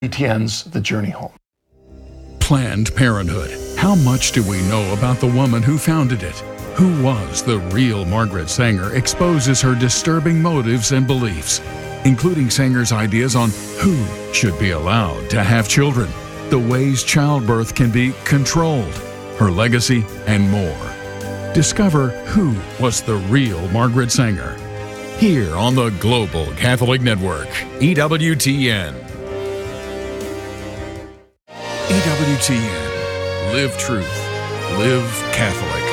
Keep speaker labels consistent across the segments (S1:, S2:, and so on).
S1: EWTN's The Journey Home.
S2: Planned Parenthood. How much do we know about the woman who founded it? Who was the real Margaret Sanger exposes her disturbing motives and beliefs, including Sanger's ideas on who should be allowed to have children, the ways childbirth can be controlled, her legacy, and more. Discover who was the real Margaret Sanger. Here on the Global Catholic Network, EWTN. EWTN. Live truth. Live Catholic.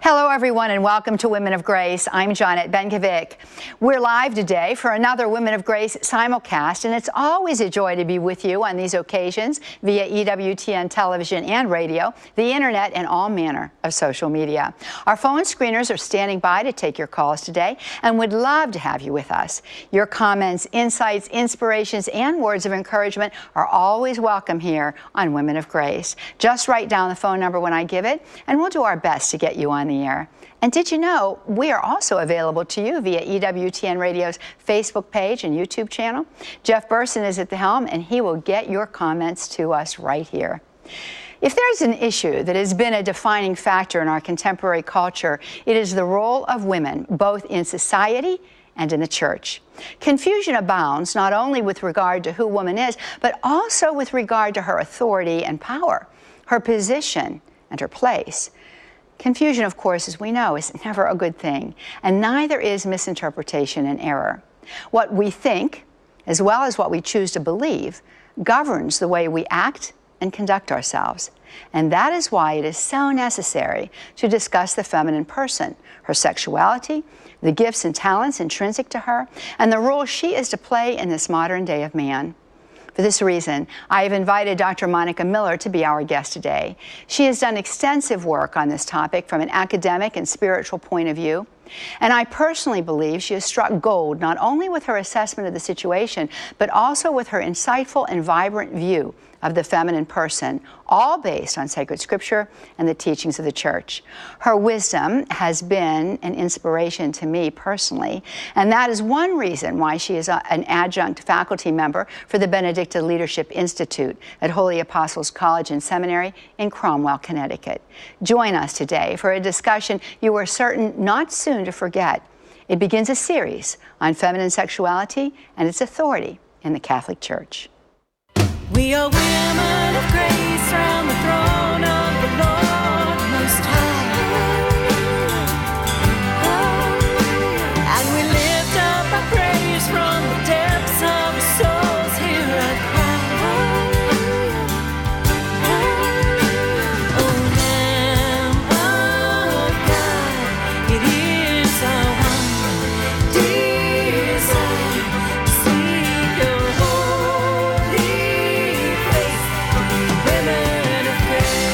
S3: Hello, everyone, and welcome to Women of Grace. I'm Johnnette Benkovic. We're live today for another Women of Grace simulcast, and it's always a joy to be with you on these occasions via EWTN television and radio, the internet, and all manner of social media. Our phone screeners are standing by to take your calls today and would love to have you with us. Your comments, insights, inspirations, and words of encouragement are always welcome here on Women of Grace. Just write down the phone number when I give it, and we'll do our best to get you on the air. And did you know we are also available to you via EWTN Radio's Facebook page and YouTube channel? Jeff Burson is at the helm, and he will get your comments to us right here. If there's an issue that has been a defining factor in our contemporary culture, it is the role of women, both in society and in the church. Confusion abounds not only with regard to who woman is, but also with regard to her authority and power, her position and her place. Confusion, of course, as we know, is never a good thing, and neither is misinterpretation and error. What we think, as well as what we choose to believe, governs the way we act and conduct ourselves. And that is why it is so necessary to discuss the feminine person, her sexuality, the gifts and talents intrinsic to her, and the role she is to play in this modern day of man. For this reason, I have invited Dr. Monica Miller to be our guest today. She has done extensive work on this topic from an academic and spiritual point of view. And I personally believe she has struck gold not only with her assessment of the situation, but also with her insightful and vibrant view of the feminine person, all based on sacred scripture and the teachings of the church. Her wisdom has been an inspiration to me personally, and that is one reason why she is an adjunct faculty member for the Benedictine Leadership Institute at Holy Apostles College and Seminary in Cromwell, Connecticut. Join us today for a discussion you are certain not soon to forget. It begins a series on feminine sexuality and its authority in the Catholic Church.
S4: We are women of grace round the throne of the Lord Most High. And we lift up our praise from the depths of our souls here at Oh, Lamb of God, it is our one desire to see your holy face, women of grace.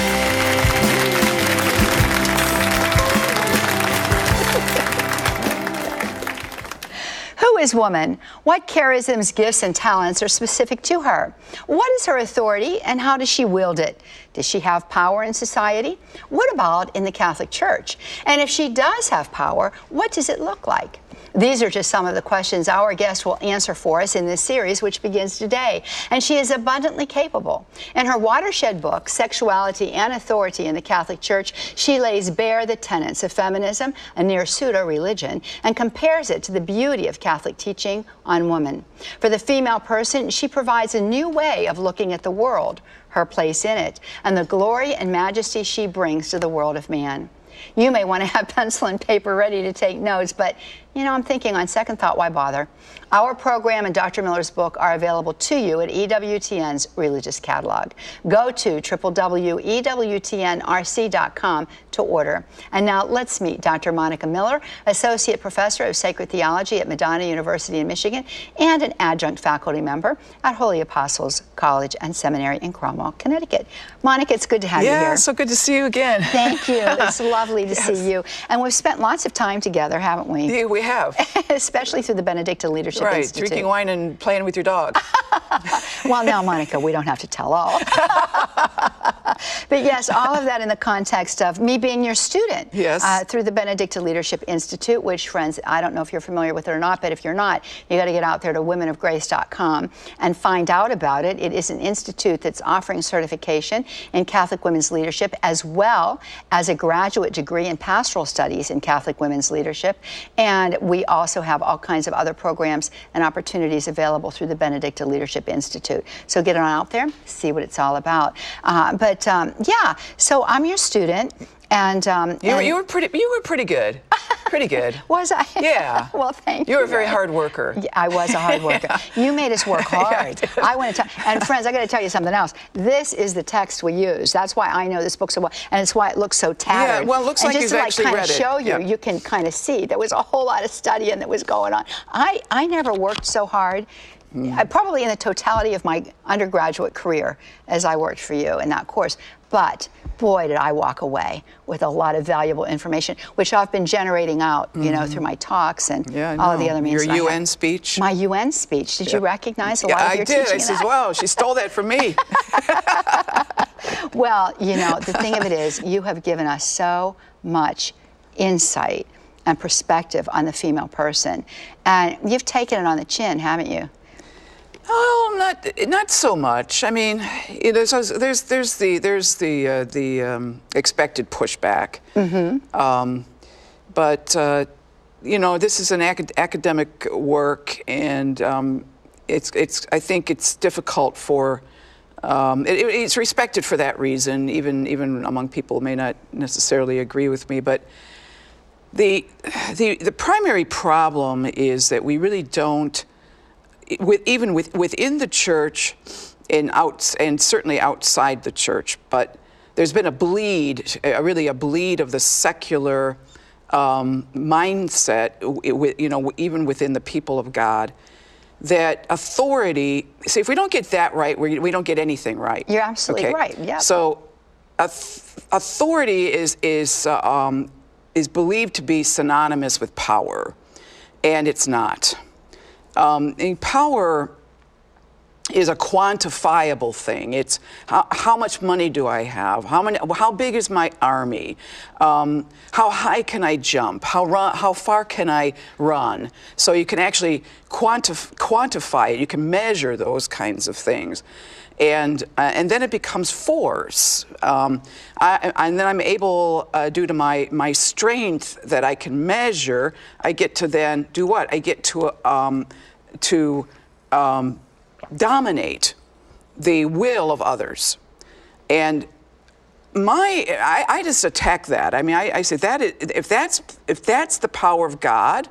S3: Who is woman? What charisms, gifts, and talents are specific to her? What is her authority and how does she wield it? Does she have power in society? What about in the Catholic Church? And if she does have power, what does it look like? These are just some of the questions our guest will answer for us in this series, which begins today. And she is abundantly capable. In her watershed book, Sexuality and Authority in the Catholic Church, she lays bare the tenets of feminism, a near pseudo-religion, and compares it to the beauty of Catholic teaching on woman. For the female person, she provides a new way of looking at the world, her place in it, and the glory and majesty she brings to the world of man. You may want to have pencil and paper ready to take notes, but you know, I'm thinking on second thought, why bother? Our program and Dr. Miller's book are available to you at EWTN's religious catalog. Go to www.ewtnrc.com to order. And now let's meet Dr. Monica Miller, Associate Professor of Sacred Theology at Madonna University in Michigan and an adjunct faculty member at Holy Apostles College and Seminary in Cromwell, Connecticut. Monica, it's good to have you here.
S5: Yeah, so good to see you again.
S3: Thank you. It's lovely to see you. And we've spent lots of time together, haven't we?
S5: Yeah, we have.
S3: Especially through the Benedictine Leadership Institute.
S5: Right, drinking wine and playing with your dog.
S3: Well, now, Monica, we don't have to tell all. But yes, all of that in the context of me being your student.
S1: Yes.
S3: Through the Benedictine Leadership Institute, which, friends, I don't know if you're familiar with it or not, but if you're not, you got to get out there to womenofgrace.com and find out about it. It is an institute that's offering certification in Catholic women's leadership, as well as a graduate degree in pastoral studies in Catholic women's leadership. And we also have all kinds of other programs and opportunities available through the Benedictine Leadership Institute. So get on out there, see what it's all about. Yeah, so I'm your student, and
S1: you were pretty good. Pretty good.
S3: Was I?
S1: Yeah.
S3: Well, thank you.
S1: You were a very hard worker.
S3: Yeah, I was a hard worker.
S1: Yeah.
S3: You made us work hard. I want to and friends, I got to tell you something else. This is the text we use. That's why I know this book so well, and it's why it looks so tattered.
S1: Yeah, well, it looks like you've actually read it.
S3: Just to kind of show you,
S1: Yep.
S3: you can kind of see there was a whole lot of studying that was going on. I never worked so hard. Probably in the totality of my undergraduate career as I worked for you in that course. But boy, did I walk away with a lot of valuable information, which I've been generating out, you know, through my talks and all of the other means.
S1: Your UN speech.
S3: My UN speech. Did you recognize a lot of your
S1: teaching?
S3: teaching?
S1: I did. I said, wow, she stole that from me.
S3: Well, you know, the thing of it is, you have given us so much insight and perspective on the female person. And you've taken it on the chin, haven't you?
S1: Oh, not so much. I mean, there's the expected pushback. But you know, this is an academic work, and I think it's difficult for. It's respected for that reason, even among people who may not necessarily agree with me. But the primary problem is that we really don't. Within the church and certainly outside the church, but there's been a bleed of the secular mindset, you know, even within the people of God, that authority, see, if we don't get that right, we don't get anything right.
S3: You're absolutely right, yeah.
S1: So authority is believed to be synonymous with power, and it's not. And power is a quantifiable thing. It's how much money do I have? How big is my army? How high can I jump? How far can I run? So you can actually quantify it. You can measure those kinds of things. And then it becomes force. And then I'm able, due to my strength that I can measure, I get to then do what? I get to dominate the will of others. And I just attack that. I mean, I say that if that's the power of God,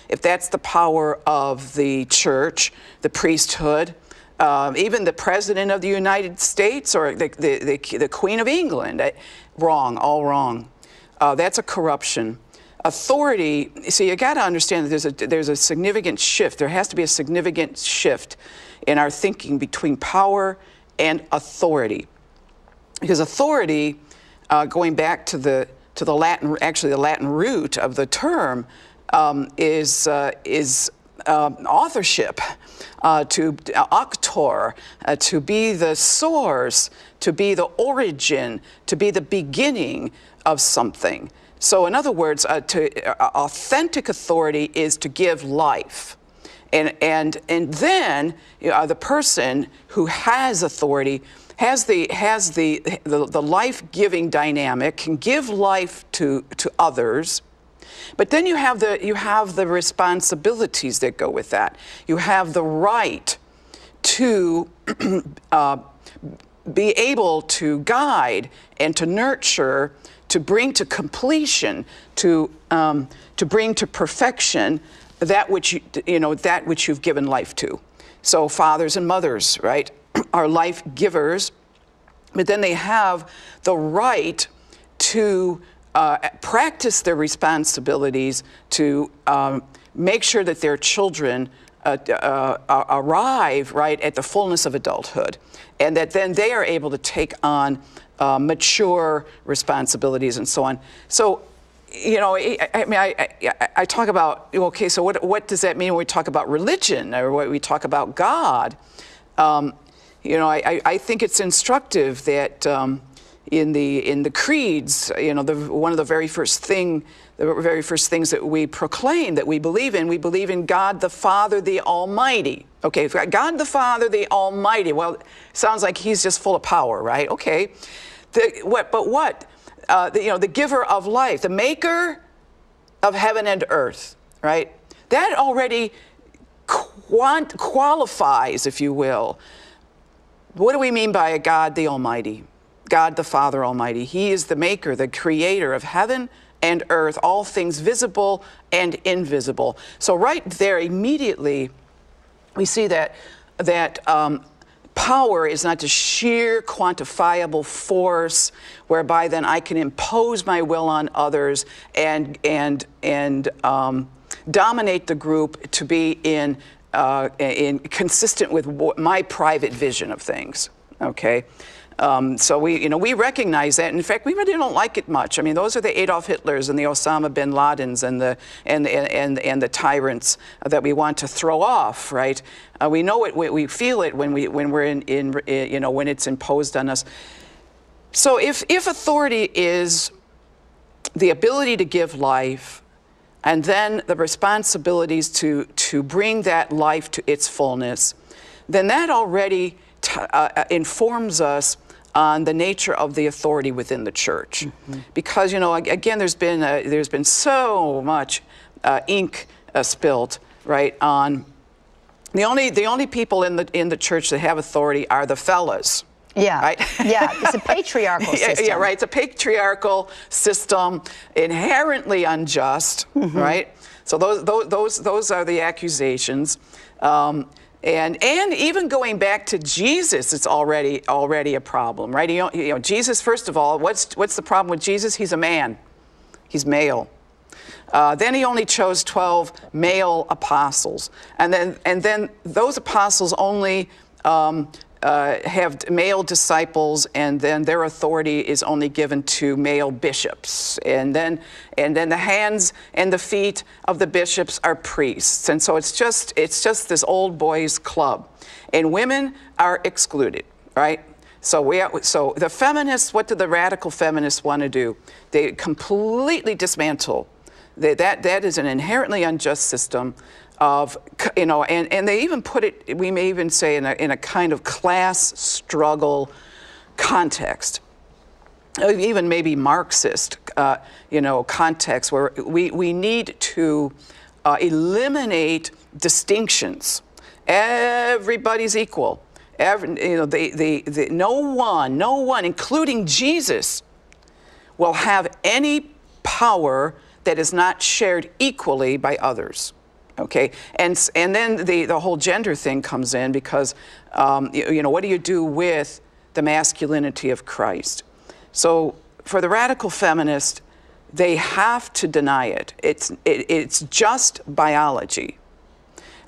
S1: if that's the power of the church, the priesthood, even the President of the United States or the Queen of England, wrong, all wrong. That's a corruption. Authority, see, you got to understand that there's a significant shift. There has to be a significant shift in our thinking between power and authority. Because authority, going back to the Latin root of the term, is authorship, to auctor, to be the source, to be the origin, to be the beginning of something. So in other words, authentic authority is to give life. And then the person who has authority has the life-giving dynamic, can give life to others. But then you have the responsibilities that go with that. You have the right to be able to guide and to nurture, to bring to completion, to bring to perfection that which you've given life to. So fathers and mothers, right, are life givers, but then they have the right to practice their responsibilities to make sure that their children arrive right at the fullness of adulthood, and that then they are able to take on mature responsibilities and so on. So, you know, I talk about, okay, so what does that mean when we talk about religion or when we talk about God? You know, I think it's instructive that in the creeds, you know, one of the very first things that we proclaim that we believe in God the Father, the Almighty. Okay, God the Father, the Almighty. Well, sounds like he's just full of power, right? Okay, you know, the giver of life, the maker of heaven and earth, right? That already qualifies, if you will. What do we mean by God the Almighty? God the Father Almighty. He is the maker, the creator of heaven and earth, all things visible and invisible. So right there, immediately, we see that power is not just sheer quantifiable force, whereby then I can impose my will on others and dominate the group to be in consistent with my private vision of things. Okay. So we recognize that. In fact, we really don't like it much. I mean, those are the Adolf Hitlers and the Osama bin Ladens and the tyrants that we want to throw off, right? We know it. We feel it when we're when it's imposed on us. So if authority is the ability to give life, and then the responsibilities to bring that life to its fullness, then that already informs us on the nature of the authority within the church. Mm-hmm. Because, you know, again, there's been so much ink spilled, right, on the only people in the church that have authority are the fellas.
S3: Yeah,
S1: right?
S3: Yeah, it's a patriarchal system.
S1: Yeah, right, it's a patriarchal system, inherently unjust, mm-hmm. right? So those are the accusations. And even going back to Jesus, it's already a problem, right? You know, Jesus, first of all, what's the problem with Jesus? He's a man. He's male. Then he only chose 12 male apostles, and then those apostles only have male disciples, and then their authority is only given to male bishops, and then the hands and the feet of the bishops are priests, and so it's just this old boys club, and women are excluded, right? So the feminists, what do the radical feminists want to do? They completely dismantle that is an inherently unjust system of, you know, and they even put it, we may even say, in a kind of class struggle context, even maybe Marxist, context, where we need to eliminate distinctions. Everybody's equal. No one, including Jesus, will have any power that is not shared equally by others. Okay, and then the whole gender thing comes in, because what do you do with the masculinity of Christ? So for the radical feminist, they have to deny it. It's just biology.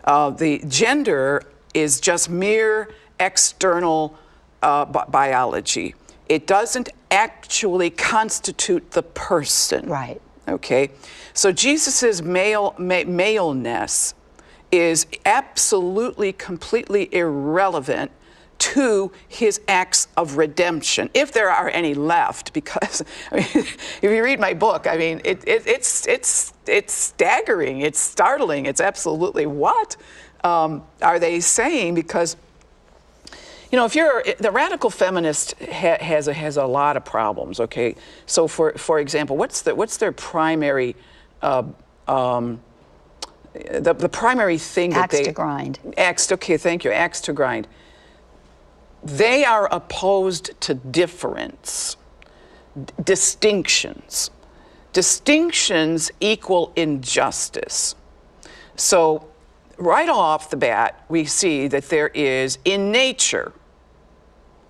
S1: The gender is just mere external biology. It doesn't actually constitute the person.
S3: Right.
S1: Okay, so Jesus's maleness is absolutely, completely irrelevant to his acts of redemption, if there are any left. Because if you read my book, it's staggering, it's startling, it's absolutely what are they saying? Because if the radical feminist has a lot of problems. Okay, so for example, what's their primary the primary thing that
S3: axe to grind?
S1: Okay, thank you. Axe to grind. They are opposed to difference, distinctions. Distinctions equal injustice. So right off the bat, we see that there is in nature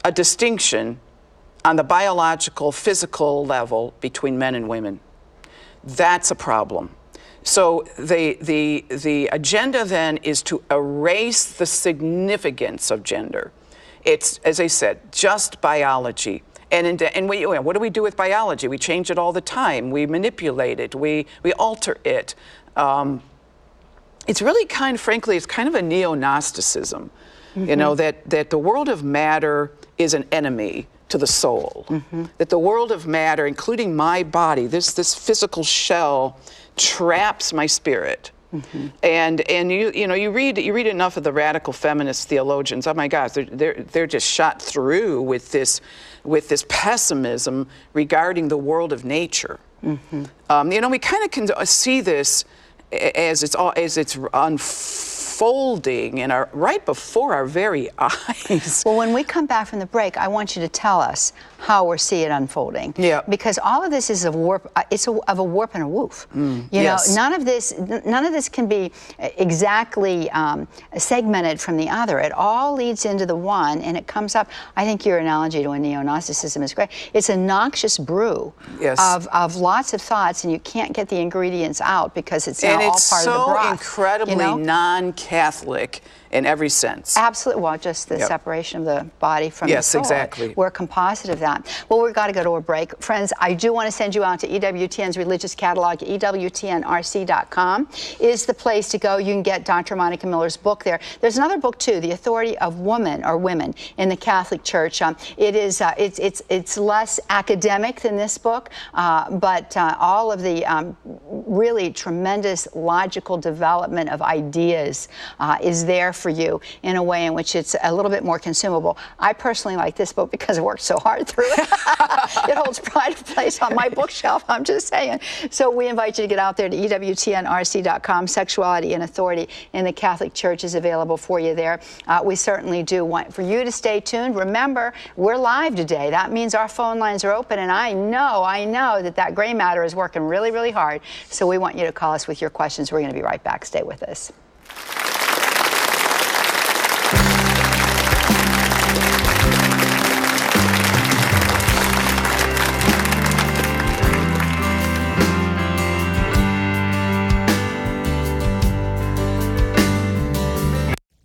S1: a distinction on the biological, physical level between men and women. That's a problem. So the agenda then is to erase the significance of gender. It's, as I said, just biology. And what do we do with biology? We change it all the time. We manipulate it. We alter it. It's really frankly, it's kind of a neo-gnosticism. You know, that the world of matter is an enemy to the soul. That the world of matter, including my body, this physical shell, traps my spirit. And you know, you read enough of the radical feminist theologians. Oh my gosh, they're just shot through with this pessimism regarding the world of nature. You know, we kind of can see this as it's unfolding in right before our very eyes.
S3: Well, when we come back from the break, I want you to tell us how we see it unfolding.
S1: Yeah.
S3: Because all of this is of warp. It's of a warp and a woof. You know, none of this can be exactly segmented from the other. It all leads into the one, and it comes up. I think your analogy to a neo-gnosticism is great. It's a noxious brew of lots of thoughts, and you can't get the ingredients out because it's now all part of the broth.
S1: And it's so incredibly non-Catholic in every sense.
S3: Absolutely. Well, just the separation of the body from the soul.
S1: Yes, exactly.
S3: We're a composite of that. Well, we've got to go to a break. Friends, I do want to send you out to EWTN's religious catalog. EWTNRC.com is the place to go. You can get Dr. Monica Miller's book there. There's another book, too, The Authority of Woman or Women in the Catholic Church. It is, it's less academic than this book, but all of the really tremendous logical development of ideas is there for you in a way in which it's a little bit more consumable. I personally like this book because I worked so hard through it. It holds pride of place on my bookshelf, I'm just saying. So we invite you to get out there to EWTNRC.com. Sexuality and Authority in the Catholic Church is available for you there. We certainly do want for you to stay tuned. Remember, we're live today. That means our phone lines are open, and I know that gray matter is working really, really hard. So we want you to call us with your questions. We're going to be right back. Stay with us.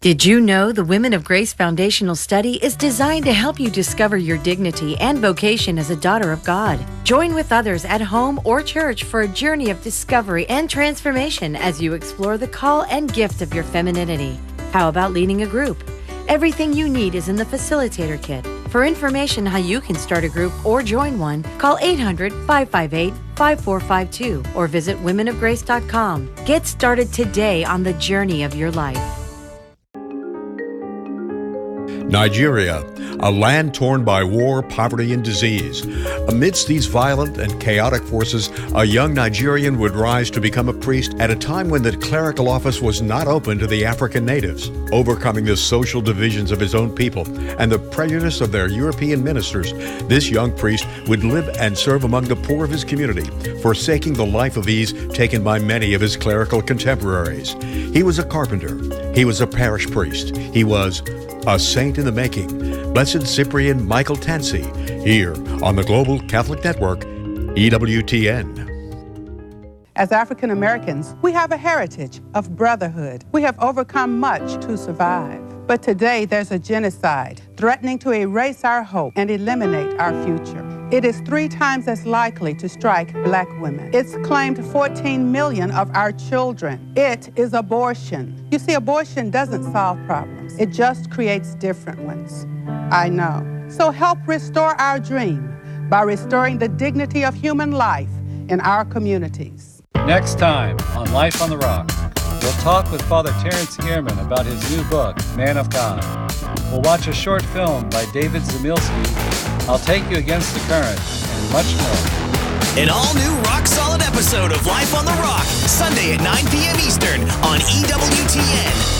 S5: Did you know the Women of Grace Foundational Study is designed to help you discover your dignity and vocation as a daughter of God? Join with others at home or church for a journey of discovery and transformation as you explore the call and gift of your femininity. How about leading a group? Everything you need is in the Facilitator Kit. For information how you can start a group or join one, call 800-558-5452 or visit womenofgrace.com. Get started today on the journey of your life.
S6: Nigeria, a land torn by war, poverty, and disease. Amidst these violent and chaotic forces, a young Nigerian would rise to become a priest at a time when the clerical office was not open to the African natives. Overcoming the social divisions of his own people and the prejudice of their European ministers, this young priest would live and serve among the poor of his community, forsaking the life of ease taken by many of his clerical contemporaries. He was a carpenter. He was a parish priest. He was a saint in the making. Blessed Cyprian Michael Tansey, here on the Global Catholic Network, EWTN.
S7: As African Americans, we have a heritage of brotherhood. We have overcome much to survive. But today there's a genocide threatening to erase our hope and eliminate our future. It is 3 times as likely to strike black women. It's claimed 14 million of our children. It is abortion. You see, abortion doesn't solve problems. It just creates different ones. I know. So help restore our dream by restoring the dignity of human life in our communities.
S8: Next time on Life on the Rock, we'll talk with Father Terrence Ehrman about his new book, Man of God. We'll watch a short film by David Zamilski, I'll Take You Against the Current, and much more.
S9: An all-new rock-solid episode of Life on the Rock, Sunday at 9 p.m. Eastern on EWTN.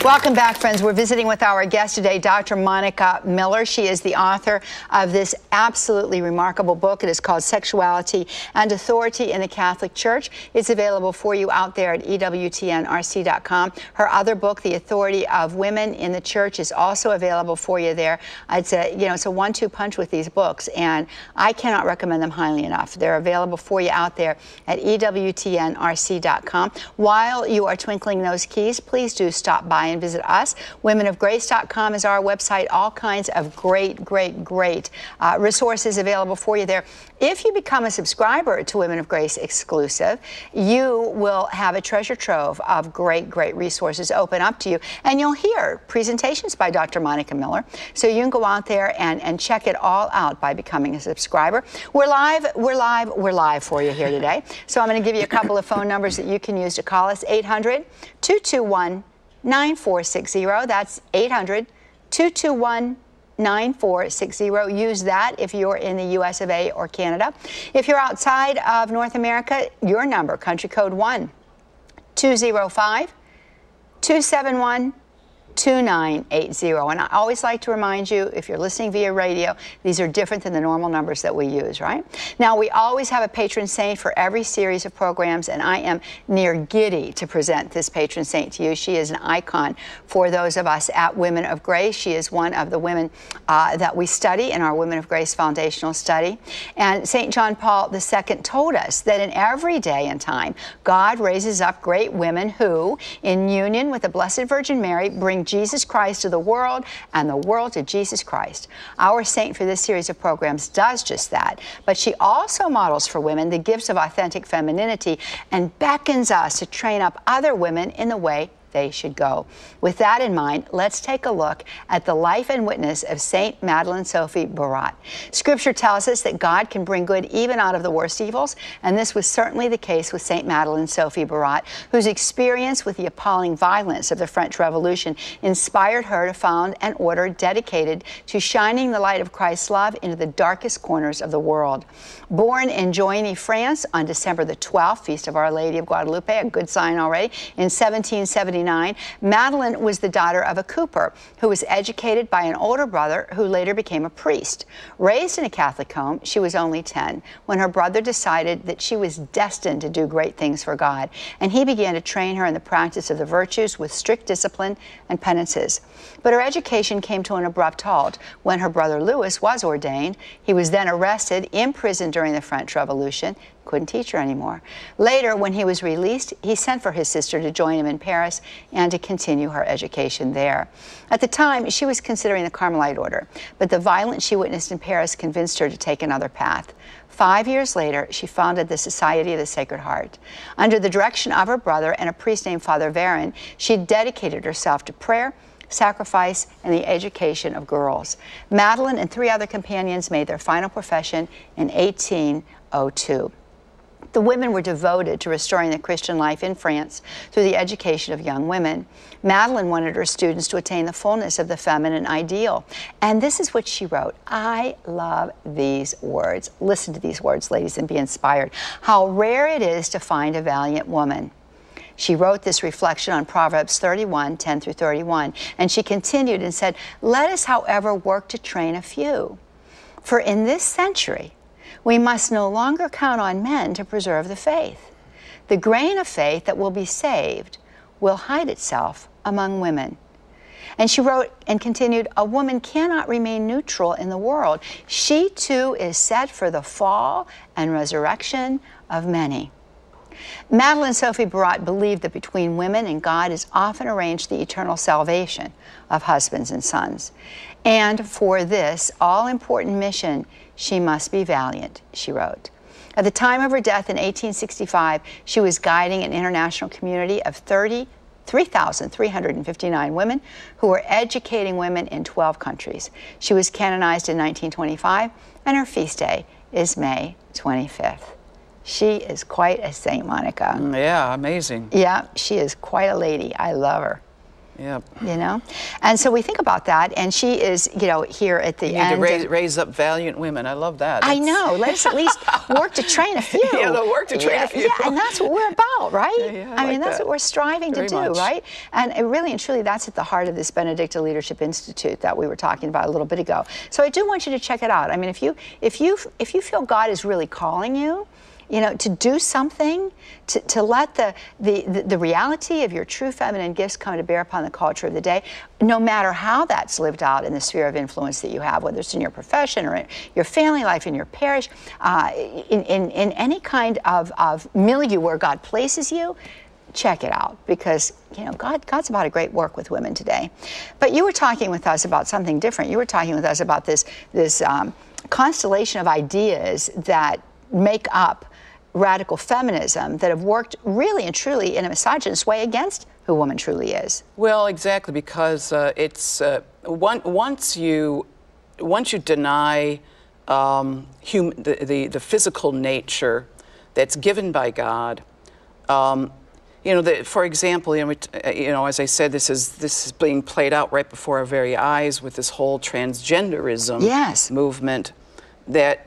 S3: Welcome back, friends. We're visiting with our guest today, Dr. Monica Miller. She is the author of this absolutely remarkable book. It is called Sexuality and Authority in the Catholic Church. It's available for you out there at EWTNRC.com. Her other book, The Authority of Women in the Church, is also available for you there. It's a 1-2 punch with these books, and I cannot recommend them highly enough. They're available for you out there at EWTNRC.com. While you are twinkling those keys, please do stop by and online, visit us. Womenofgrace.com is our website. All kinds of great resources available for you there. If you become a subscriber to Women of Grace Exclusive, you will have a treasure trove of great resources open up to you, and you'll hear presentations by Dr. Monica Miller. So you can go out there and check it all out by becoming a subscriber. We're live for you here today. So I'm going to give you a couple of phone numbers that you can use to call us. 800-221-9460. That's 800-221-9460. Use that if you're in the US of A or Canada. If you're outside of North America, your number, country code 1-205-271-2980. And I always like to remind you, if you're listening via radio, these are different than the normal numbers that we use, right? Now, we always have a patron saint for every series of programs, and I am near giddy to present this patron saint to you. She is an icon for those of us at Women of Grace. She is one of the women that we study in our Women of Grace foundational study. And St. John Paul II told us that in every day and time, God raises up great women who, in union with the Blessed Virgin Mary, bring Jesus Christ to the world and the world to Jesus Christ. Our saint for this series of programs does just that, but she also models for women the gifts of authentic femininity and beckons us to train up other women in the way they should go. With that in mind, let's take a look at the life and witness of Saint Madeleine Sophie Barat. Scripture tells us that God can bring good even out of the worst evils, and this was certainly the case with Saint Madeleine Sophie Barat, whose experience with the appalling violence of the French Revolution inspired her to found an order dedicated to shining the light of Christ's love into the darkest corners of the world. Born in Joigny, France on December the 12th, Feast of Our Lady of Guadalupe, a good sign already, in 1779, Madeleine was the daughter of a cooper who was educated by an older brother who later became a priest. Raised in a Catholic home, she was only 10 when her brother decided that she was destined to do great things for God, and he began to train her in the practice of the virtues with strict discipline and penances. But her education came to an abrupt halt when her brother Louis was ordained. He was then arrested, imprisoned during the French Revolution, couldn't teach her anymore. Later, when he was released, he sent for his sister to join him in Paris and to continue her education there. At the time, she was considering the Carmelite order, but the violence she witnessed in Paris convinced her to take another path. 5 years later, she founded the Society of the Sacred Heart. Under the direction of her brother and a priest named Father Varin, she dedicated herself to prayer, sacrifice, and the education of girls. Madeleine and 3 other companions made their final profession in 1802. The women were devoted to restoring the Christian life in France through the education of young women. Madeleine wanted her students to attain the fullness of the feminine ideal. And this is what she wrote. I love these words. Listen to these words, ladies, and be inspired. How rare it is to find a valiant woman. She wrote this reflection on Proverbs 31, 10 through 31. And she continued and said, let us, however, work to train a few. For in this century, we must no longer count on men to preserve the faith. The grain of faith that will be saved will hide itself among women. And she wrote and continued, a woman cannot remain neutral in the world. She too is set for the fall and resurrection of many. Madeleine Sophie Barat believed that between women and God is often arranged the eternal salvation of husbands and sons. And for this all-important mission, she must be valiant, she wrote. At the time of her death in 1865, she was guiding an international community of 3,359 women who were educating women in 12 countries. She was canonized in 1925, and her feast day is May 25th. She is quite a saint, Monica.
S1: Yeah, amazing.
S3: Yeah, she is quite a lady. I love her.
S1: Yep.
S3: You know? And so we think about that, and she is, you know, here at the end.
S1: You need to raise up valiant women. I love that.
S3: I know. Let's at least work to train a few.
S1: Yeah, they'll work to train a few.
S3: Yeah, and that's what we're about, right?
S1: Yeah,
S3: I mean, that's what we're striving to do, right? And it really and truly, that's at the heart of this Benedictine Leadership Institute that we were talking about a little bit ago. So I do want you to check it out. I mean, if you feel God is really calling you, you know, to do something, to let the reality of your true feminine gifts come to bear upon the culture of the day, no matter how that's lived out in the sphere of influence that you have, whether it's in your profession or in your family life, in your parish, in any kind of milieu where God places you, check it out, because God's about a great work with women today. But you were talking with us about something different. You were talking with us about this constellation of ideas that make up radical feminism that have worked really and truly in a misogynist way against who woman truly is.
S1: Well, exactly, because it's once you deny the physical nature that's given by God. For example, as I said, this is being played out right before our very eyes with this whole transgenderism movement. That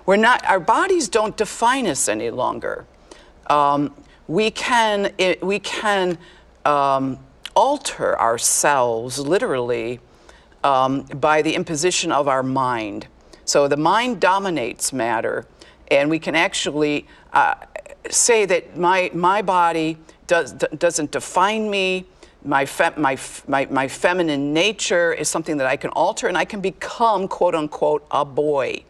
S1: our bodies don't define us any longer. We can alter ourselves literally by the imposition of our mind. So the mind dominates matter, and we can actually say that my body doesn't define me. My feminine nature is something that I can alter, and I can become, quote unquote, a boy,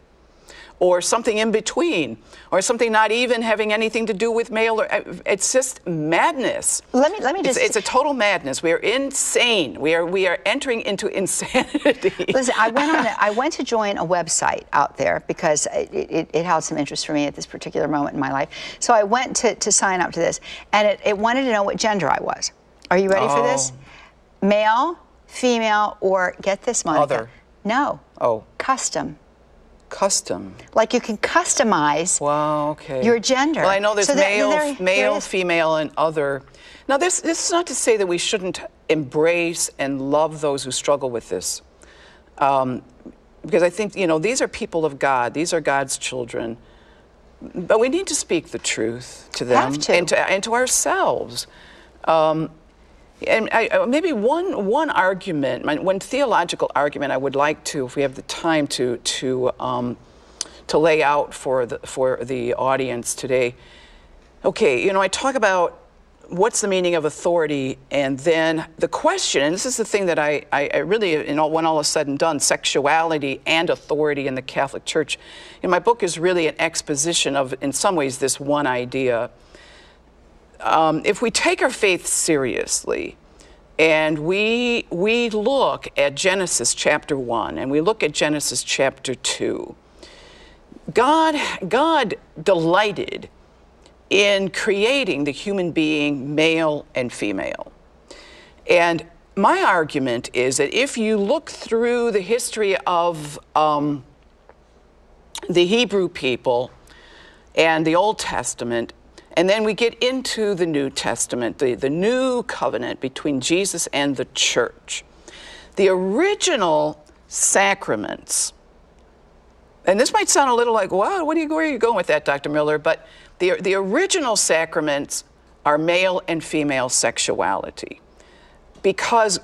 S1: or something in between, or something not even having anything to do with male. It's just madness. Let me just. It's a total madness. We are insane. We are entering into insanity.
S3: Listen, I went to join a website out there because it held some interest for me at this particular moment in my life. So I went to sign up to this, and it wanted to know what gender I was. Are you ready for this? Male, female, or get this, Monica?
S1: Other.
S3: No.
S1: Oh.
S3: Custom.
S1: Custom.
S3: Like you can customize your gender.
S1: Well, I know there's male, female, and other. Now, this is not to say that we shouldn't embrace and love those who struggle with this. Because I think, these are people of God. These are God's children. But we need to speak the truth to them and to ourselves. And maybe one argument, one theological argument I would like to, if we have the time, to lay out for the audience today. Okay, I talk about what's the meaning of authority, and then the question, and this is the thing that I really, when all is said and done, sexuality and authority in the Catholic Church. My book is really an exposition of, in some ways, this one idea. If we take our faith seriously, and we look at Genesis chapter 1, and we look at Genesis chapter 2, God delighted in creating the human being male and female. And my argument is that if you look through the history of the Hebrew people and the Old Testament, and then we get into the New Testament, the new covenant between Jesus and the church. The original sacraments, and this might sound a little like, wow, where are you going with that, Dr. Miller? But the original sacraments are male and female sexuality. Because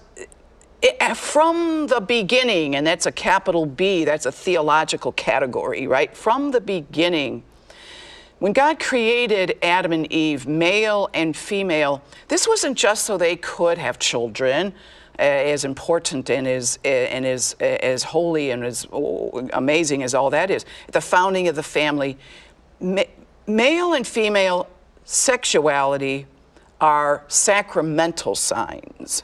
S1: from the beginning, and that's a capital B, that's a theological category, right? From the beginning, when God created Adam and Eve, male and female, this wasn't just so they could have children, as important and as holy and as amazing as all that is. The founding of the family, male and female sexuality are sacramental signs.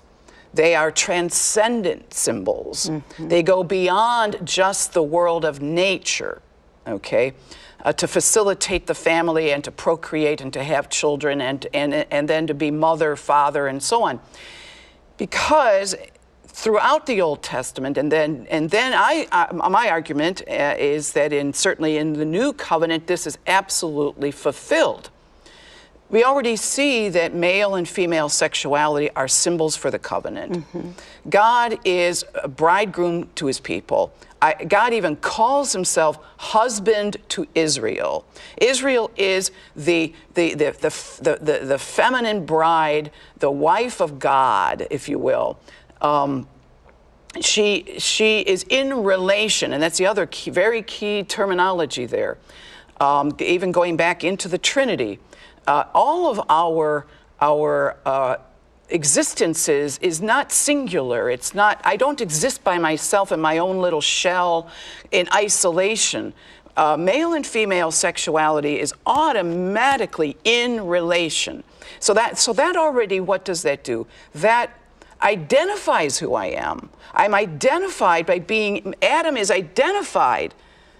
S1: They are transcendent symbols. Mm-hmm. They go beyond just the world of nature, okay? To facilitate the family and to procreate and to have children and then to be mother, father, and so on. Because throughout the Old Testament, and then my argument is that certainly in the New Covenant, this is absolutely fulfilled. We already see that male and female sexuality are symbols for the covenant. Mm-hmm. God is a bridegroom to his people. God even calls himself husband to Israel. Israel is the feminine bride, the wife of God, if you will. She is in relation, and that's the other very key terminology there. Even going back into the Trinity, all of our existences is not singular. It's not, I don't exist by myself in my own little shell in isolation. male and female sexuality is automatically in relation. So that already, what does that do? That identifies who I am. I'm identified by being, Adam is identified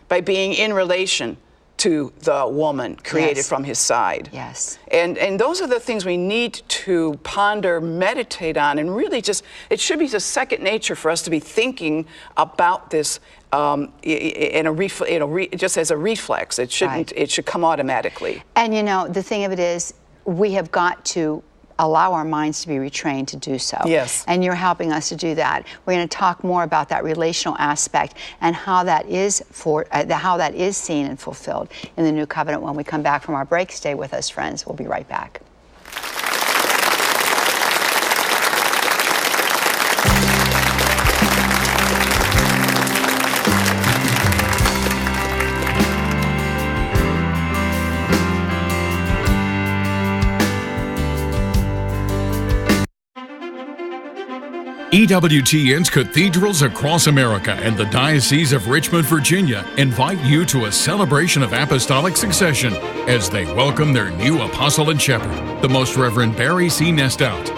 S1: by being in relation to the woman created from his side.
S3: Yes.
S1: And those are the things we need to ponder, meditate on, and really just, it should be just second nature for us to be thinking about this just as a reflex. It shouldn't, it should come automatically.
S3: And you know, the thing of it is, we have got to allow our minds to be retrained to do so.
S1: Yes.
S3: And you're helping us to do that. We're going to talk more about that relational aspect and how that is how that is seen and fulfilled in the new covenant when we come back from our break. Stay with us, friends. We'll be right back.
S2: EWTN's cathedrals across America and the Diocese of Richmond, Virginia invite you to a celebration of apostolic succession as they welcome their new apostle and shepherd, the Most Reverend Barry C. Nestout.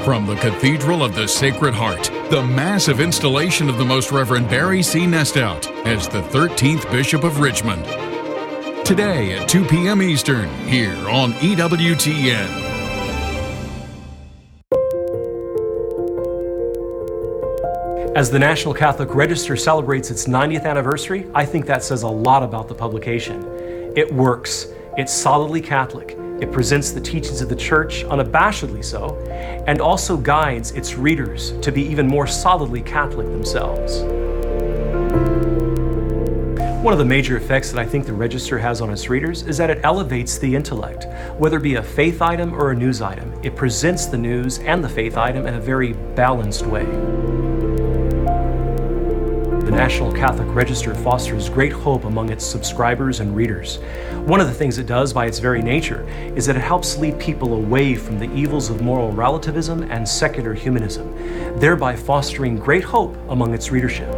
S2: From the Cathedral of the Sacred Heart, the massive installation of the Most Reverend Barry C. Nestout as the 13th Bishop of Richmond. Today at 2 p.m. Eastern, here on EWTN.
S10: As the National Catholic Register celebrates its 90th anniversary, I think that says a lot about the publication. It works. It's solidly Catholic. It presents the teachings of the Church, unabashedly so, and also guides its readers to be even more solidly Catholic themselves. One of the major effects that I think the Register has on its readers is that it elevates the intellect. Whether it be a faith item or a news item, it presents the news and the faith item in a very balanced way. The National Catholic Register fosters great hope among its subscribers and readers. One of the things it does by its very nature is that it helps lead people away from the evils of moral relativism and secular humanism, thereby fostering great hope among its readership.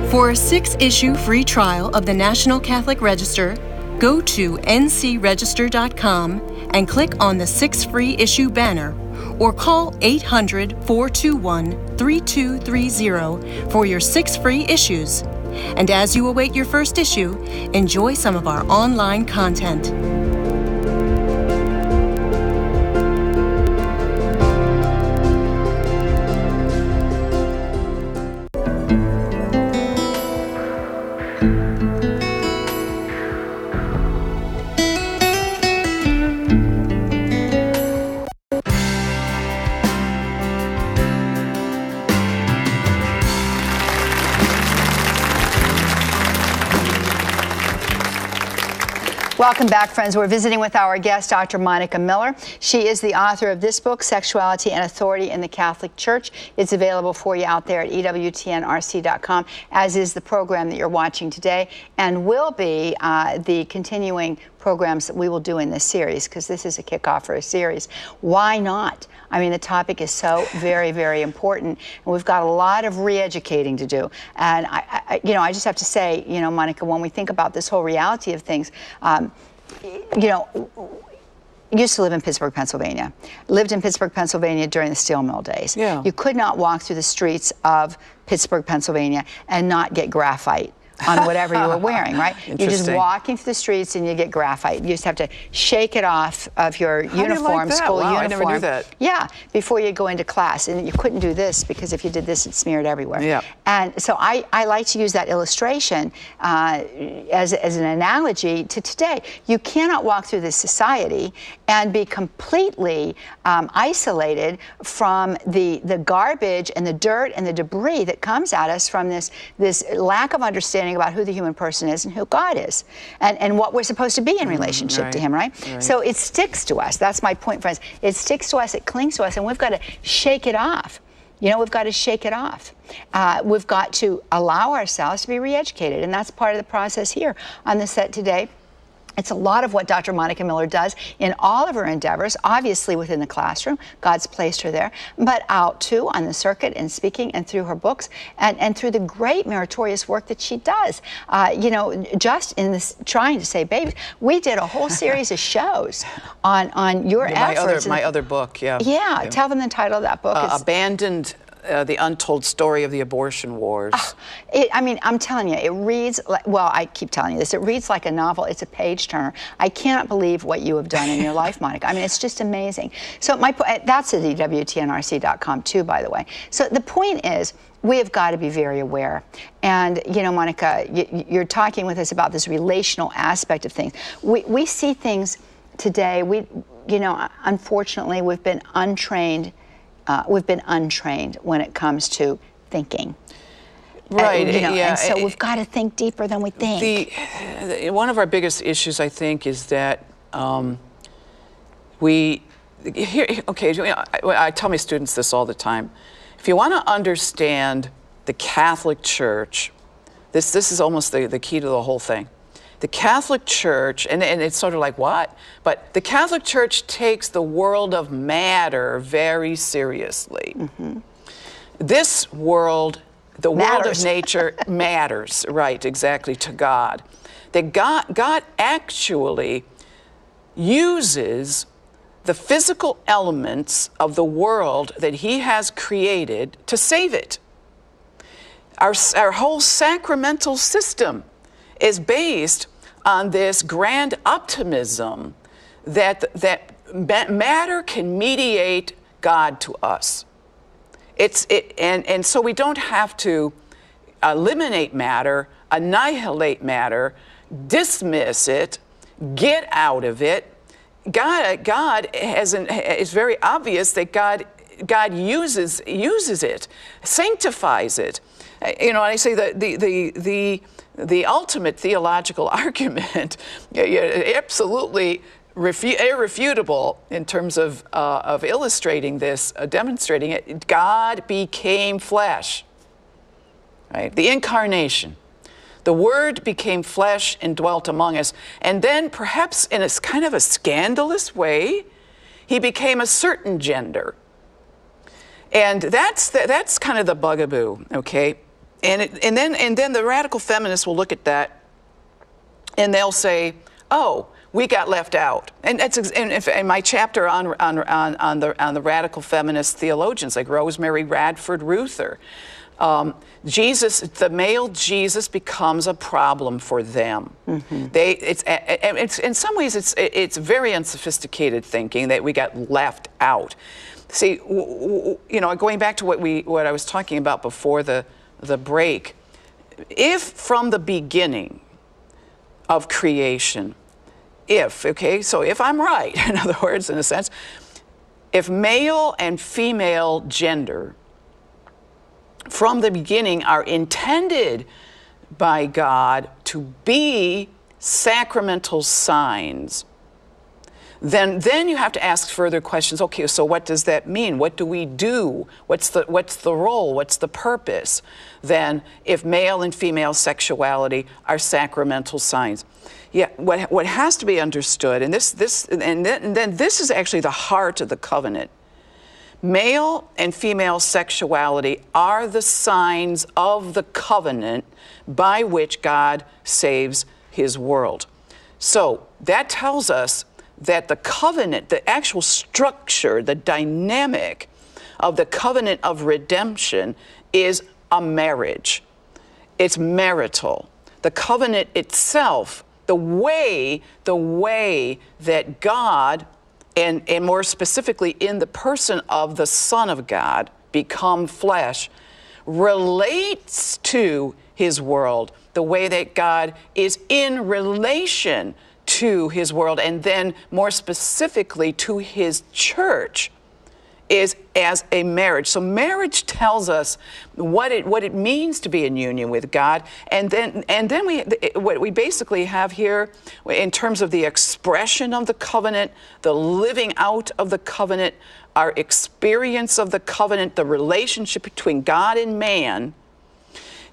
S11: For a 6-issue free trial of the National Catholic Register, go to ncregister.com and click on the 6 free issue banner, or call 800-421-3230 for your 6 free issues. And as you await your first issue, enjoy some of our online content.
S3: Welcome back, friends. We're visiting with our guest, Dr. Monica Miller. She is the author of this book, Sexuality and Authority in the Catholic Church. It's available for you out there at EWTNRC.com, as is the program that you're watching today, and will be the continuing programs that we will do in this series, because this is a kickoff for a series. Why not? I mean, the topic is so very, very important, and we've got a lot of re-educating to do. And I just have to say, Monica, when we think about this whole reality of things, used to live in Pittsburgh, Pennsylvania. Lived in Pittsburgh, Pennsylvania during the steel mill days.
S1: Yeah.
S3: You could not walk through the streets of Pittsburgh, Pennsylvania and not get graphite on whatever you were wearing, right? You're just walking through the streets and you get graphite. You just have to shake it off of your uniform, school uniform.
S1: I never knew that.
S3: Yeah, before you go into class. And you couldn't do this, because if you did this, it smeared everywhere.
S1: Yeah.
S3: And so I like to use that illustration as an analogy to today. You cannot walk through this society and be completely isolated from the garbage and the dirt and the debris that comes at us from this lack of understanding about who the human person is and who God is, and what we're supposed to be in relationship to Him, right? So it sticks to us. That's my point, friends. It sticks to us, it clings to us, and we've got to shake it off. We've got to shake it off. We've got to allow ourselves to be re-educated, and that's part of the process here on the set today. It's a lot of what Dr. Monica Miller does in all of her endeavors, obviously within the classroom. God's placed her there, but out too on the circuit and speaking and through her books and through the great meritorious work that she does. Just in this trying to save babies, we did a whole series of shows on your efforts.
S1: My other book, yeah.
S3: Yeah, tell them the title of that book.
S1: Abandoned. The Untold Story of the Abortion Wars.
S3: I'm telling you, it reads like, well, I keep telling you this, it reads like a novel. It's a page turner. I cannot believe what you have done in your life, Monica. I mean, it's just amazing. So that's at EWTNRC.com too, by the way. So the point is, we have got to be very aware. And, Monica, you're talking with us about this relational aspect of things. We see things today, unfortunately, we've been untrained. We've been untrained when it comes to thinking.
S1: Right.
S3: And so we've got to think deeper than we think.
S1: One of our biggest issues, I think, is that I tell my students this all the time. If you want to understand the Catholic Church, this is almost the key to the whole thing. The Catholic Church, and it's sort of like, what? But the Catholic Church takes the world of matter very seriously. Mm-hmm. This world, the world of nature, matters, right, exactly, to God. That God actually uses the physical elements of the world that He has created to save it. Our whole sacramental system is based on this grand optimism that matter can mediate God to us. And so we don't have to eliminate matter, annihilate matter, dismiss it, get out of it. God it's very obvious that God uses it, sanctifies it. I say the ultimate theological argument, absolutely irrefutable in terms of illustrating this, demonstrating it. God became flesh, right? The incarnation. The Word became flesh and dwelt among us. And then, perhaps in a kind of a scandalous way, He became a certain gender. And that's kind of the bugaboo, okay? And then the radical feminists will look at that, and they'll say, "Oh, we got left out." And that's in my chapter on the radical feminist theologians like Rosemary Radford Ruther. Jesus, the male Jesus, becomes a problem for them. Mm-hmm. It's in some ways it's very unsophisticated thinking that we got left out. See, going back to what I was talking about before the break, if from the beginning of creation, so if I'm right, in other words, in a sense, if male and female gender from the beginning are intended by God to be sacramental signs, then you have to ask further questions. Okay, so what does that mean? What do we do? What's the role? What's the purpose? Then, if male and female sexuality are sacramental signs, what has to be understood, and then this is actually the heart of the covenant. Male and female sexuality are the signs of the covenant by which God saves His world. So that tells us that the covenant, the actual structure, the dynamic of the covenant of redemption is a marriage. It's marital. The covenant itself, the way that God, and more specifically in the person of the Son of God, become flesh, relates to His world, the way that God is in relation to His world, and then more specifically to His church, is as a marriage. So marriage tells us what it means to be in union with God, and then what we basically have here in terms of the expression of the covenant, the living out of the covenant, our experience of the covenant, the relationship between God and man.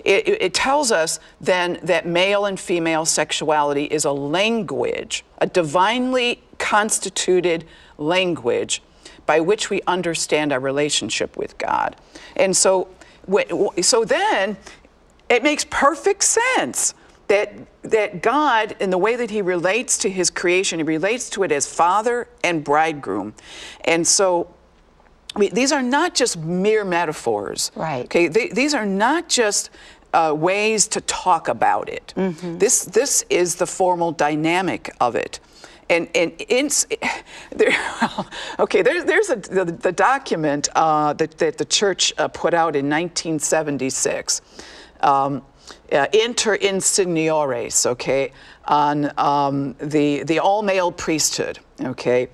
S1: it tells us then that male and female sexuality is a language, a divinely constituted language by which we understand our relationship with God. And so then it makes perfect sense that God, in the way that he relates to his creation, he relates to it as father and bridegroom. And so these are not just mere metaphors.
S3: Right.
S1: Okay, these are not just ways to talk about it.
S3: Mm-hmm.
S1: This is the formal dynamic of it. And there's the document that the church put out in 1976, Inter Insignores, okay, on the all-male priesthood, okay,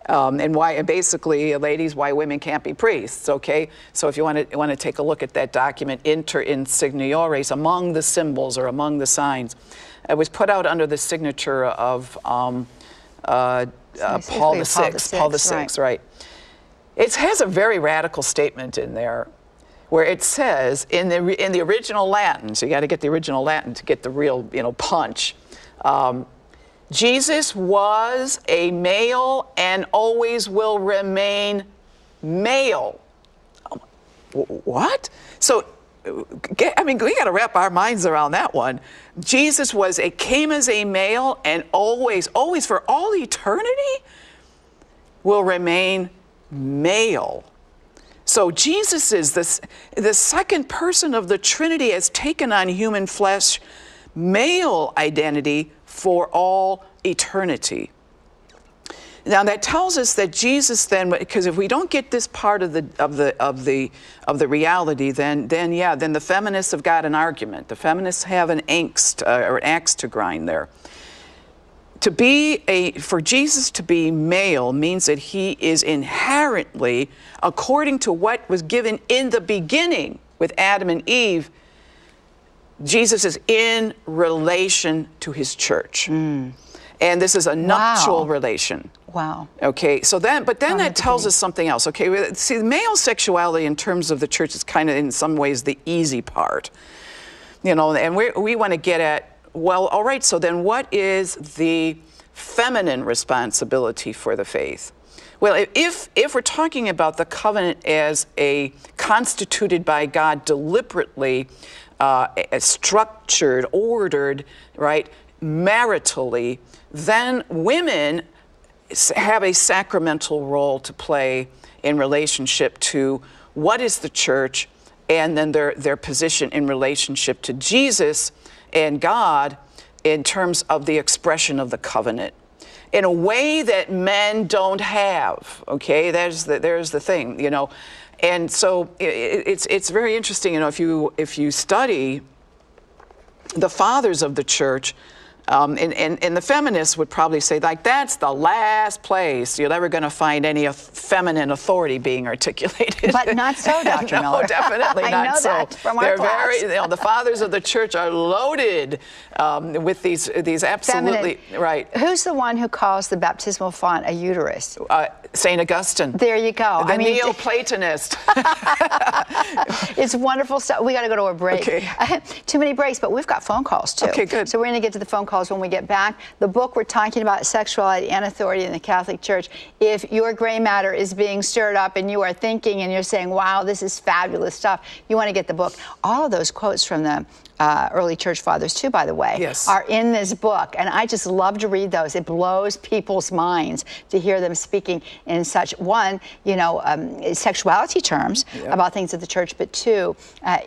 S1: and why basically, ladies, why women can't be priests, okay. So if you want to take a look at that document, Inter Insignores, among the symbols or among the signs, it was put out under the signature of Paul VI, right. It has a very radical statement in there where it says in the original Latin, so you got to get the original Latin to get the real, punch. Jesus was a male and always will remain male. What? So, we got to wrap our minds around that one. Jesus came as a male and always for all eternity will remain male. So Jesus is the second person of the Trinity, has taken on human flesh, male identity for all eternity. Now that tells us that Jesus then, because if we don't get this part of the reality, then the feminists have got an argument. The feminists have an angst or an axe to grind there. For Jesus to be male means that he is inherently, according to what was given in the beginning with Adam and Eve, Jesus is in relation to his church. And this is a nuptial relation.
S3: Wow.
S1: Okay, but then that tells us something else. Okay, see, male sexuality in terms of the church is kind of in some ways the easy part. And we want to get at, well, all right, so then what is the feminine responsibility for the faith? Well, if we're talking about the covenant as a constituted by God deliberately, structured, ordered, right, maritally, then women have a sacramental role to play in relationship to what is the church, and then their position in relationship to Jesus and God in terms of the expression of the covenant in a way that men don't have. Okay, there's the thing, and so it's very interesting, if you study the fathers of the church. And the feminists would probably say, that's the last place you're ever going to find any feminine authority being articulated.
S3: But not so, Dr. Miller.
S1: No, definitely not so.
S3: I know that from our class.
S1: The fathers of the church are loaded with these absolutely,
S3: feminine.
S1: Right.
S3: Who's the one who calls the baptismal font a uterus?
S1: St. Augustine.
S3: There you go.
S1: The Neoplatonist.
S3: It's wonderful stuff. We got to go to a break.
S1: Okay.
S3: Too many breaks, but we've got phone calls too.
S1: Okay, good.
S3: So we're going to get to the phone calls when we get back. The book we're talking about, Sexuality and Authority in the Catholic Church. If your gray matter is being stirred up and you are thinking and you're saying, wow, this is fabulous stuff, you want to get the book. All of those quotes from the early church fathers too, by the way, are in this book, and I just love to read those. It blows people's minds to hear them speaking in such sexuality terms about things of the church, but two,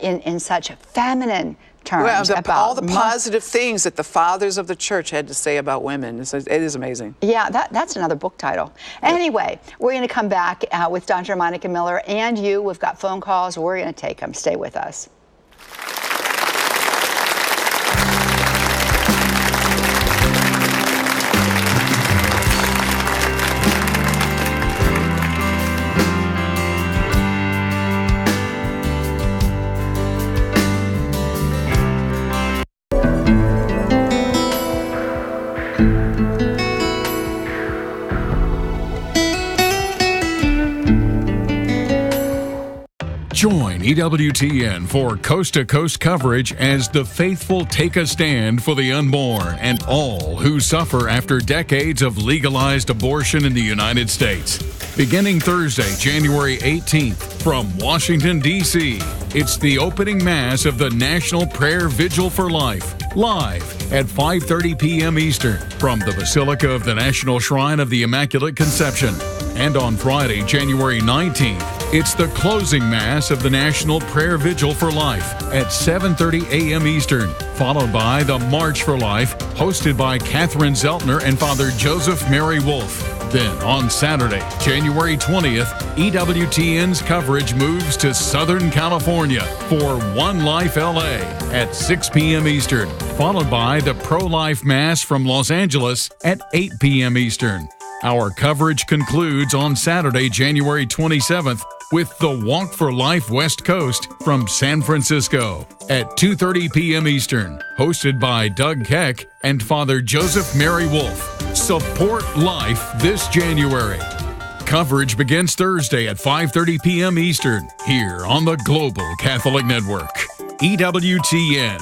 S3: in such feminine terms.
S1: Well, all the positive things that the fathers of the church had to say about women. It is amazing.
S3: Yeah, that's another book title. Anyway, we're going to come back with Dr. Monica Miller and you. We've got phone calls. We're going to take them. Stay with us.
S2: Join EWTN for coast-to-coast coverage as the faithful take a stand for the unborn and all who suffer after decades of legalized abortion in the United States. Beginning Thursday, January 18th, from Washington, D.C., it's the opening Mass of the National Prayer Vigil for Life, live at 5:30 p.m. Eastern from the Basilica of the National Shrine of the Immaculate Conception. And on Friday, January 19th, it's the closing Mass of the National Prayer Vigil for Life at 7:30 a.m. Eastern, followed by the March for Life, hosted by Catherine Zeltner and Father Joseph Mary Wolfe. Then on Saturday, January 20th, EWTN's coverage moves to Southern California for One Life LA at 6 p.m. Eastern, followed by the Pro-Life Mass from Los Angeles at 8 p.m. Eastern. Our coverage concludes on Saturday, January 27th, with the Walk for Life West Coast from San Francisco at 2:30 p.m. Eastern, hosted by Doug Keck and Father Joseph Mary Wolfe. Support life this January. Coverage begins Thursday at 5:30 p.m. Eastern here on the Global Catholic Network, EWTN.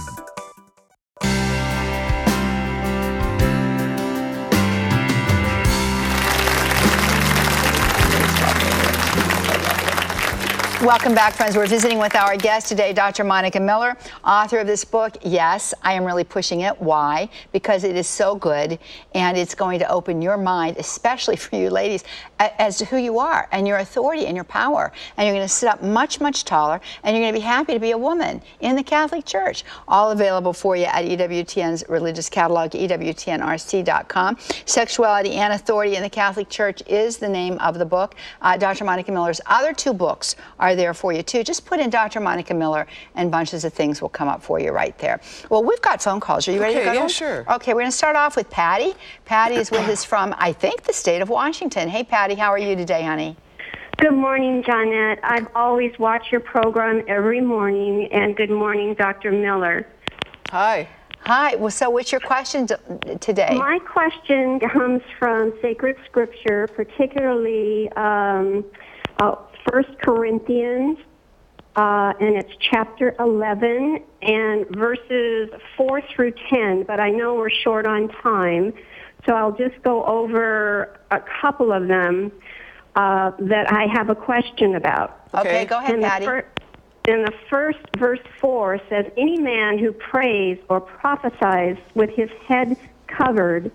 S3: Welcome back, friends. We're visiting with our guest today, Dr. Monica Miller, author of this book. Yes, I am really pushing it. Why? Because it is so good, and it's going to open your mind, especially for you ladies, as to who you are and your authority and your power. And you're going to sit up much, much taller, and you're going to be happy to be a woman in the Catholic Church. All available for you at EWTN's religious catalog, EWTNRC.com. Sexuality and Authority in the Catholic Church is the name of the book. Dr. Monica Miller's other two books are there for you too. Just put in Dr. Monica Miller and bunches of things will come up for you right there. Well, we've got phone calls. Are you ready to go?
S1: Yeah, sure.
S3: Okay, we're going to start off with Patty. Patty is with us from, I think, the state of Washington. Hey, Patty, how are you today, honey?
S12: Good morning, Johnnette. I've always watched your program every morning, and good morning, Dr. Miller.
S1: Hi.
S3: Hi. Well, so what's your question today?
S12: My question comes from sacred scripture, particularly 1 Corinthians, and it's chapter 11 and verses 4 through 10, but I know we're short on time, so I'll just go over a couple of them that I have a question about.
S3: Okay, go ahead, Patty.
S12: In the first verse 4 says, any man who prays or prophesies with his head covered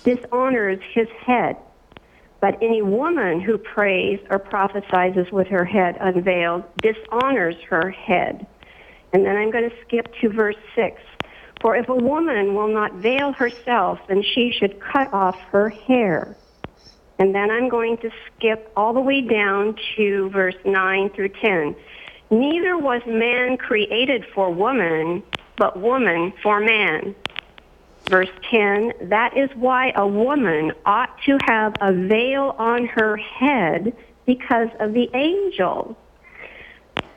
S12: dishonors his head. But any woman who prays or prophesies with her head unveiled dishonors her head. And then I'm going to skip to verse 6. For if a woman will not veil herself, then she should cut off her hair. And then I'm going to skip all the way down to verse 9 through 10. Neither was man created for woman, but woman for man. Verse 10, that is why a woman ought to have a veil on her head because of the angels.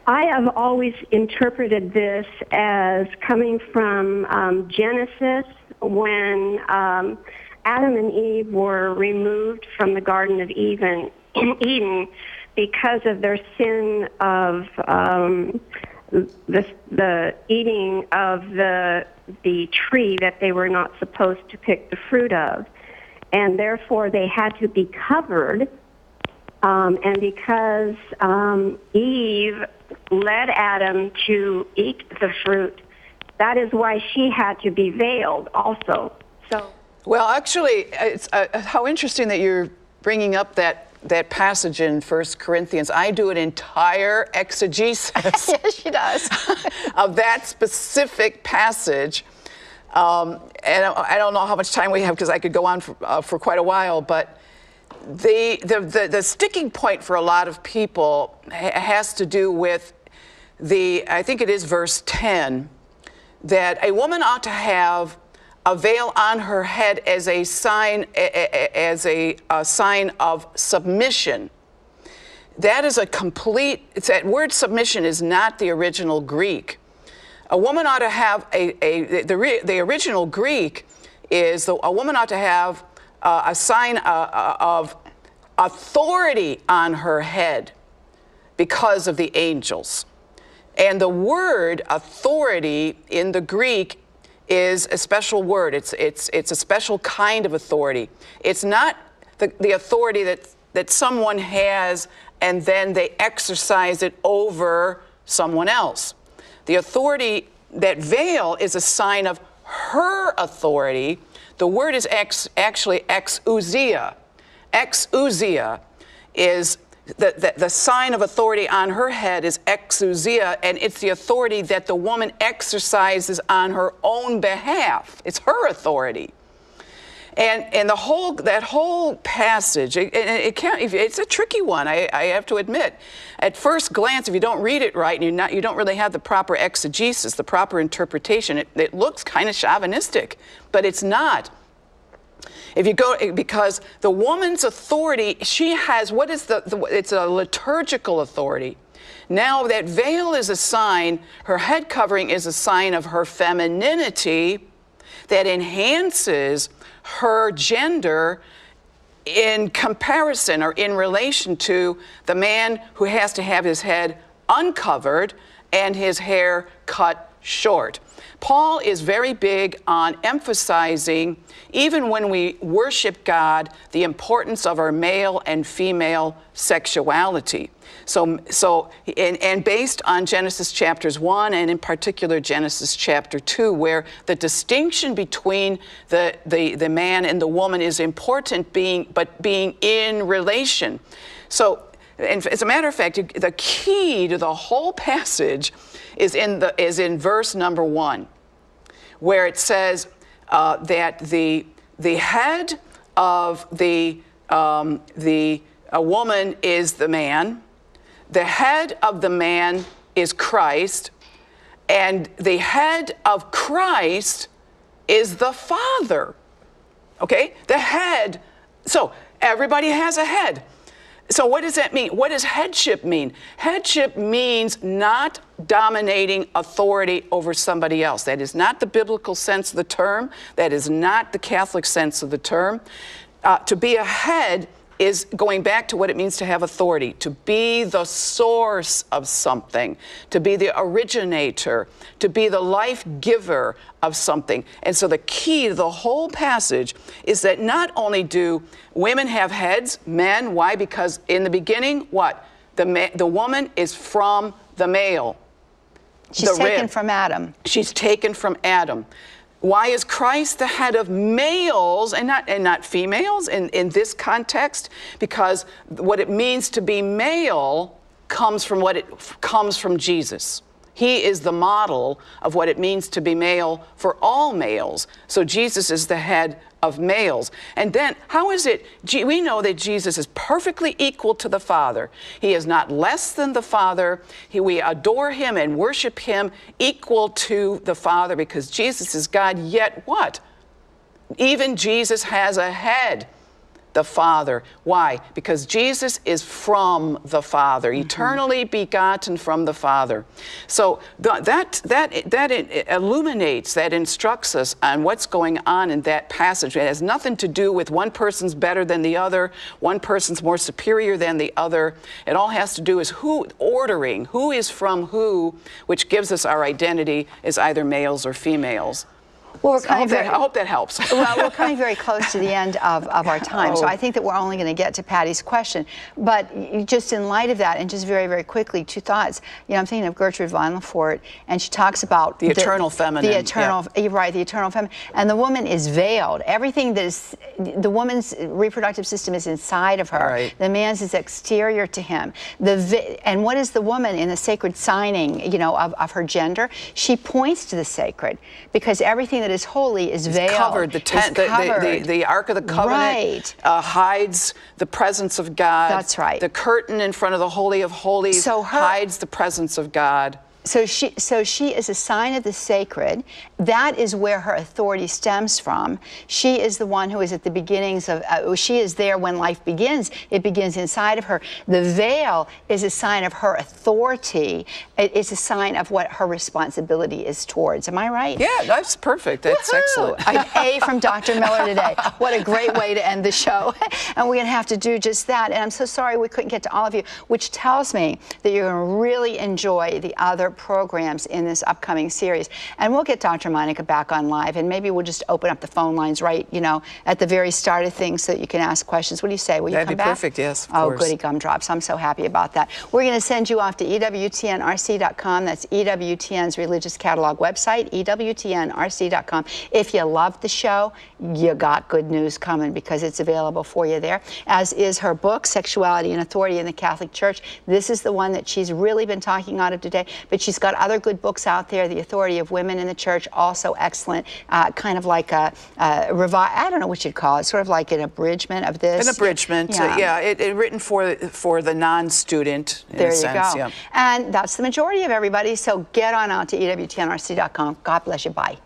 S12: I have always interpreted this as coming from Genesis when Adam and Eve were removed from the Garden of Eden because of their sin of the eating of the tree that they were not supposed to pick the fruit of. And therefore they had to be covered. And because Eve led Adam to eat the fruit, that is why she had to be veiled also. So,
S1: well, actually, it's how interesting that you're bringing up that passage in 1 Corinthians. I do an entire exegesis
S3: yes, she does.
S1: of that specific passage. And I don't know how much time we have because I could go on for quite a while, but the sticking point for a lot of people has to do with I think it is verse 10, that a woman ought to have a veil on her head as a sign of submission. That is that word submission is not the original Greek. A woman ought to have the original Greek is a woman ought to have a sign of authority on her head because of the angels. And the word authority in the Greek is a special word. It's a special kind of authority. It's not the authority that someone has and then they exercise it over someone else. The authority, that veil, is a sign of her authority. The word is actually exousia. Exousia is the sign of authority on her head is exousia, and it's the authority that the woman exercises on her own behalf. It's her authority. And that whole passage, it's a tricky one, I have to admit. At first glance, if you don't read it right and you don't really have the proper exegesis, the proper interpretation, it looks kind of chauvinistic, but it's not. If you go, because the woman's authority, she has, it's a liturgical authority. Now that veil is a sign, her head covering is a sign of her femininity that enhances her gender in comparison or in relation to the man who has to have his head uncovered and his hair cut short. Paul is very big on emphasizing, even when we worship God, the importance of our male and female sexuality. So based on Genesis chapters 1 and in particular Genesis chapter 2, where the distinction between the man and the woman is important, being in relation. So, and as a matter of fact, the key to the whole passage is in verse number 1, where it says that the head of a woman is the man, the head of the man is Christ, and the head of Christ is the Father. Okay, the head. So everybody has a head. So what does that mean? What does headship mean? Headship means not dominating authority over somebody else. That is not the biblical sense of the term. That is not the Catholic sense of the term. To be a head is going back to what it means to have authority, to be the source of something, to be the originator, to be the life giver of something. And so the key to the whole passage is that not only do women have heads, men, why? Because in the beginning, what? The woman is from the male.
S3: She's taken from Adam.
S1: She's taken from Adam. Why is Christ the head of males and not females in this context? Because what it means to be male comes from Jesus. He is the model of what it means to be male for all males. So Jesus is the head of males. And then, how is it, we know that Jesus is perfectly equal to the Father. He is not less than the Father. We adore him and worship him equal to the Father because Jesus is God, yet what? Even Jesus has a head, the Father. Why? Because Jesus is from the Father, eternally begotten from the Father. So that illuminates, that instructs us on what's going on in that passage. It has nothing to do with one person's better than the other, one person's more superior than the other. It all has to do with who is from who, which gives us our identity as either males or females.
S3: Well,
S1: I hope that helps.
S3: Well, we're coming very close to the end of our time, so I think that we're only going to get to Patty's question. But just in light of that, and just very, very quickly, two thoughts. I'm thinking of Gertrude von Lefort, and she talks about
S1: the eternal feminine.
S3: The eternal, you're right, the eternal feminine. And the woman is veiled. Everything that is, the woman's reproductive system is inside of her.
S1: Right.
S3: The man's is exterior to him. And what is the woman in the sacred signing, of her gender? She points to the sacred, because everything that is holy is veiled.
S1: Covered. The Ark of the Covenant hides the presence of God.
S3: That's right.
S1: The curtain in front of the Holy of Holies hides the presence of God.
S3: So she is a sign of the sacred. That is where her authority stems from. She is the one who is at the beginnings of, she is there when life begins. It begins inside of her. The veil is a sign of her authority. It's a sign of what her responsibility is towards. Am I right?
S1: Yeah, that's perfect. That's excellent.
S3: An A from Dr. Miller today. What a great way to end the show. And we're going to have to do just that. And I'm so sorry we couldn't get to all of you, which tells me that you're going to really enjoy the other other programs in this upcoming series. And we'll get Dr. Monica back on live, and maybe we'll just open up the phone lines right, at the very start of things so that you can ask questions. What do you say? Will you come back?
S1: That'd be perfect, yes, of
S3: Oh,
S1: course.
S3: goody gumdrops. I'm so happy about that. We're going to send you off to EWTNRC.com. That's EWTN's religious catalog website, EWTNRC.com. If you loved the show, you got good news coming, because it's available for you there, as is her book, Sexuality and Authority in the Catholic Church. This is the one that she's really been talking out of today, but she's got other good books out there. The Authority of Women in the Church, also excellent, kind of like a I don't know what you'd call it, sort of like an abridgment of this.
S1: An abridgment, it written for the non-student, in
S3: there
S1: a
S3: you
S1: sense.
S3: go.
S1: Yeah.
S3: And that's the majority of everybody, so get on out to EWTNRC.com. God bless you. Bye.